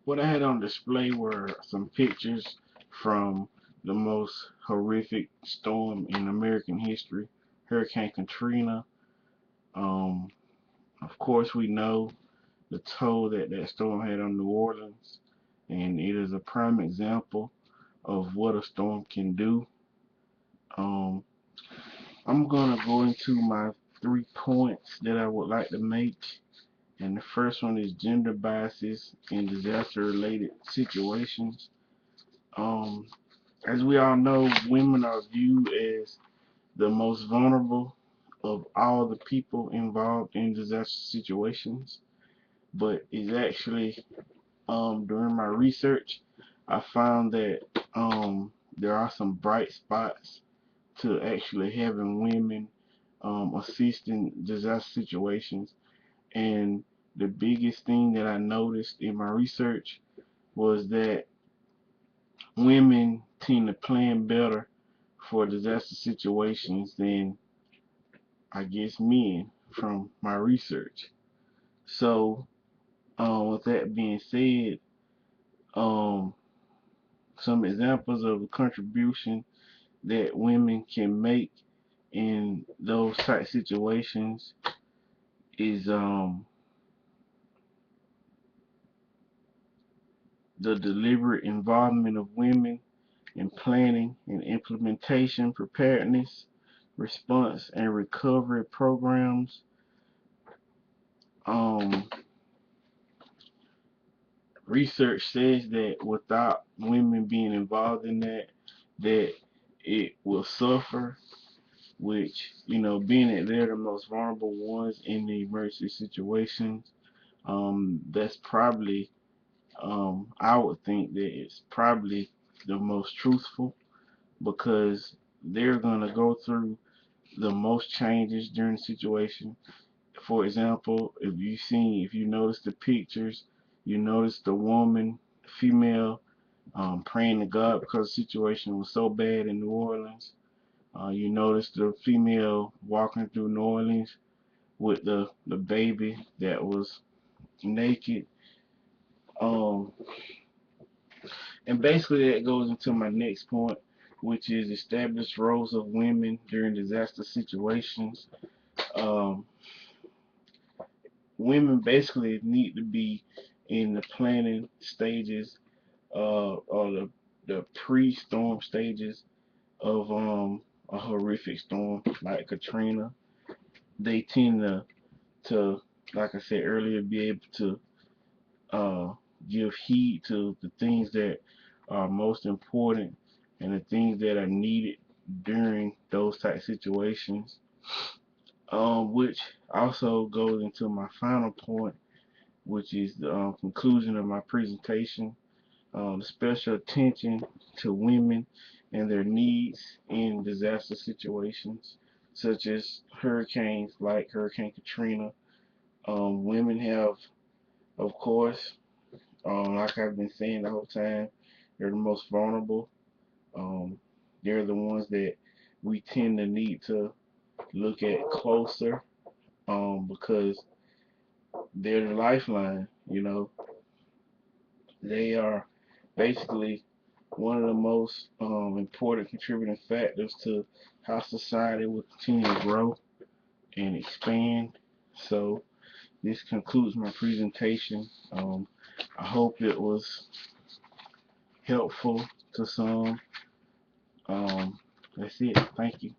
what I had on display were some pictures from the most horrific storm in American history, Hurricane Katrina. Um, of course, we know the toll that that storm had on New Orleans, and it is a prime example of what a storm can do. Um, I'm gonna go into my 3 points that I would like to make, and the first one is gender biases in disaster-related situations. Um, as we all know, women are viewed as the most vulnerable of all the people involved in disaster situations, but it's actually during my research, I found that there are some bright spots to actually having women assist in disaster situations. And the biggest thing that I noticed in my research was that women tend to plan better for disaster situations than, I guess, men from my research. So, with that being said, um, some examples of the contribution that women can make in those type situations is the deliberate involvement of women in planning and implementation, preparedness, response, and recovery programs. Um, Research says that without women being involved in that it will suffer. Which, being that they're the most vulnerable ones in the emergency situations, that's probably, I would think that it's probably the most truthful because they're gonna go through the most changes during the situation. For example, if you notice the pictures, you notice the woman, female, praying to God because the situation was so bad in New Orleans. You notice the female walking through New Orleans with the baby that was naked. Um, and basically that goes into my next point, which is established roles of women during disaster situations. Um, Women basically need to be in the planning stages or the pre-storm stages of a horrific storm like Katrina. They tend to like I said earlier be able to uh, give heed to the things that are most important and the things that are needed during those type situations. Which also goes into my final point, which is the conclusion of my presentation. Special attention to women and their needs in disaster situations, such as hurricanes like Hurricane Katrina. Women have, of course, like I've been saying the whole time, they're the most vulnerable. Um, they're the ones that we tend to need to look at closer because they're the lifeline. They are basically one of the most important contributing factors to how society will continue to grow and expand. So this concludes my presentation. I hope it was helpful to some. That's it. Thank you.